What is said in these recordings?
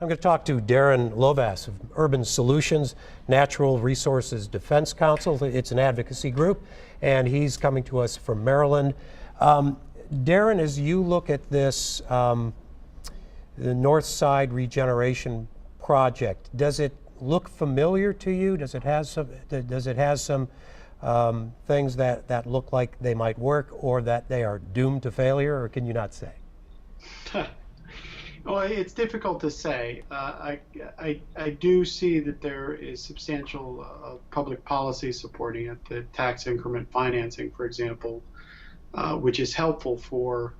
I'm going to talk to Darren Lovaas of Urban Solutions Natural Resources Defense Council. It's an advocacy group, and he's coming to us from Maryland. Darren, as you look at this, the North Side Regeneration Project, does it look familiar to you? Does it have some? Things that look like they might work, or that they are doomed to failure, or can you not say? Well, it's difficult to say. I do see that there is substantial public policy supporting it, the tax increment financing, for example, which is helpful for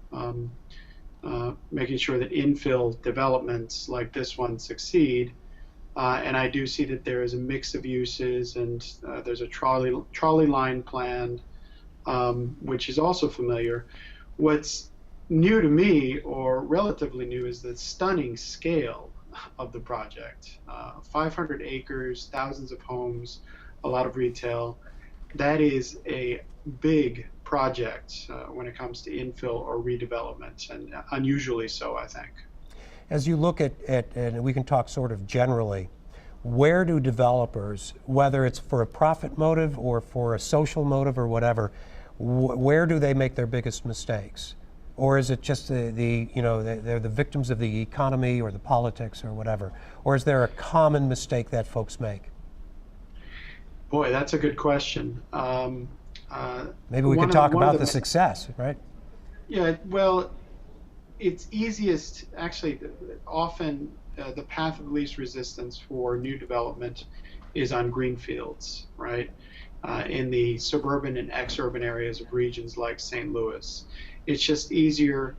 making sure that infill developments like this one succeed. And I do see that there is a mix of uses, and there's a trolley line planned, which is also familiar. What's new to me, or relatively new, is the stunning scale of the project. 500 acres, thousands of homes, a lot of retail. That is a big project when it comes to infill or redevelopment, and unusually so, I think. As you look at, and we can talk sort of generally, where do developers, whether it's for a profit motive or for a social motive or whatever, where do they make their biggest mistakes? Or is it just they're the victims of the economy or the politics or whatever? Or is there a common mistake that folks make? Boy, that's a good question. Maybe we could talk about the success, right? Yeah, well, it's easiest, actually, often the path of least resistance for new development is on greenfields, right? In the suburban and ex-urban areas of regions like St. Louis. It's just easier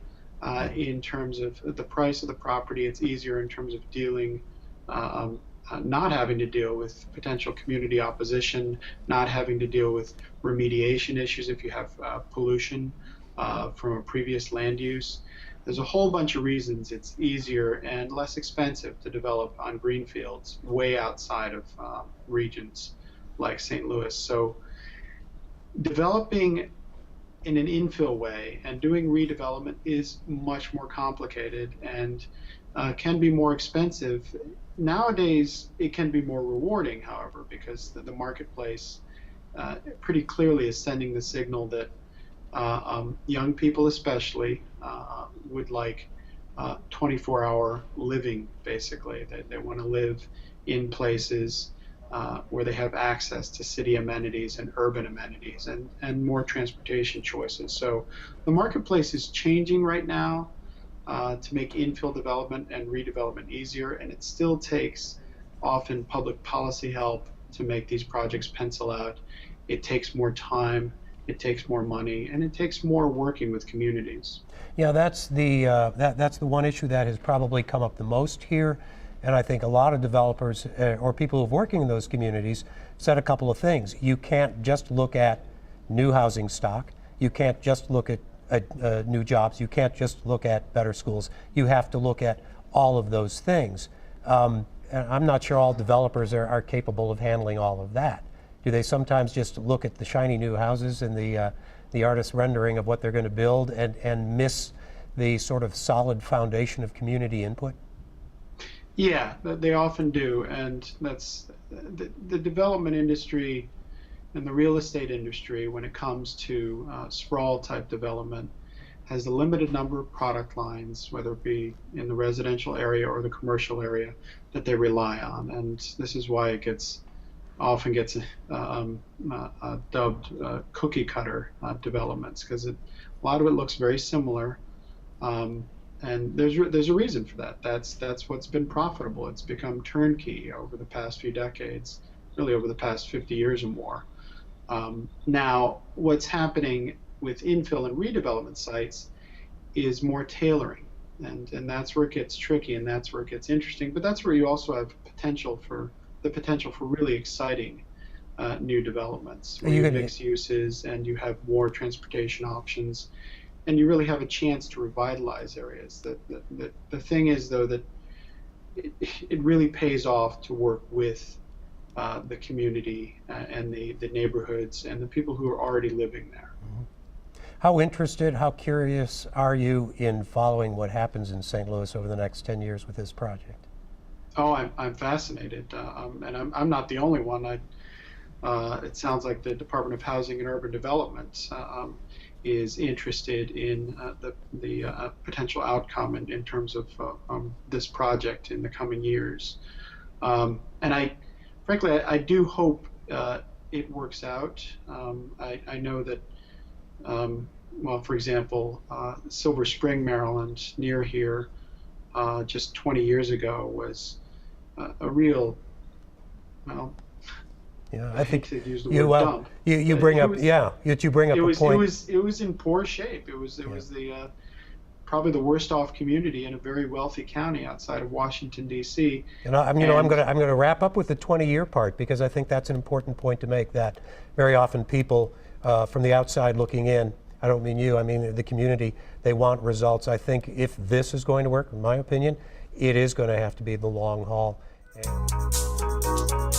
in terms of the price of the property. It's easier in terms of dealing, not having to deal with potential community opposition, not having to deal with remediation issues if you have pollution from a previous land use. There's a whole bunch of reasons it's easier and less expensive to develop on greenfields way outside of regions like St. Louis. So developing in an infill way and doing redevelopment is much more complicated and can be more expensive. Nowadays, it can be more rewarding, however, because the marketplace pretty clearly is sending the signal that young people especially would like 24-hour living, basically. They want to live in places where they have access to city amenities and urban amenities and more transportation choices. So the marketplace is changing right now to make infill development and redevelopment easier, and it still takes often public policy help to make these projects pencil out. It takes more time, it takes more money, and it takes more working with communities. Yeah, that's the one issue that has probably come up the most here. And I think a lot of developers or people who are working in those communities said a couple of things. You can't just look at new housing stock. You can't just look at new jobs. You can't just look at better schools. You have to look at all of those things. And I'm not sure all developers are capable of handling all of that. Do they sometimes just look at the shiny new houses and the artist's rendering of what they're going to build and miss the sort of solid foundation of community input? Yeah, they often do, and that's the development industry and the real estate industry, when it comes to sprawl type development, has a limited number of product lines, whether it be in the residential area or the commercial area, that they rely on. And this is why it often gets dubbed cookie cutter developments, because a lot of it looks very similar. And there's a reason for that. That's what's been profitable. It's become turnkey over the past few decades, really over the past 50 years or more. Now, what's happening with infill and redevelopment sites is more tailoring, and that's where it gets tricky, and that's where it gets interesting. But that's where you also have the potential for really exciting new developments, where you have mixed uses and you have more transportation options. And you really have a chance to revitalize areas. The thing is, though, that it really pays off to work with the community and the neighborhoods and the people who are already living there. Mm-hmm. How interested, how curious are you in following what happens in St. Louis over the next 10 years with this project? Oh, I'm fascinated, and I'm not the only one. It sounds like the Department of Housing and Urban Development is interested in the potential outcome in terms of this project in the coming years. And frankly, I do hope it works out. I know that, well, for example, Silver Spring, Maryland, near here, just 20 years ago was a real, well, Yeah, I I hate think to use the you word dump. you But bring it up, was yeah, you bring up it a was it point. was it was in poor shape. It Yeah. was the probably the worst off community in a very wealthy county outside of Washington D.C. And And I'm gonna wrap up with the 20-year part because I think that's an important point to make. That very often people from the outside looking in, I don't mean you, I mean the community, they want results. I think if this is going to work, in my opinion, it is going to have to be the long haul. And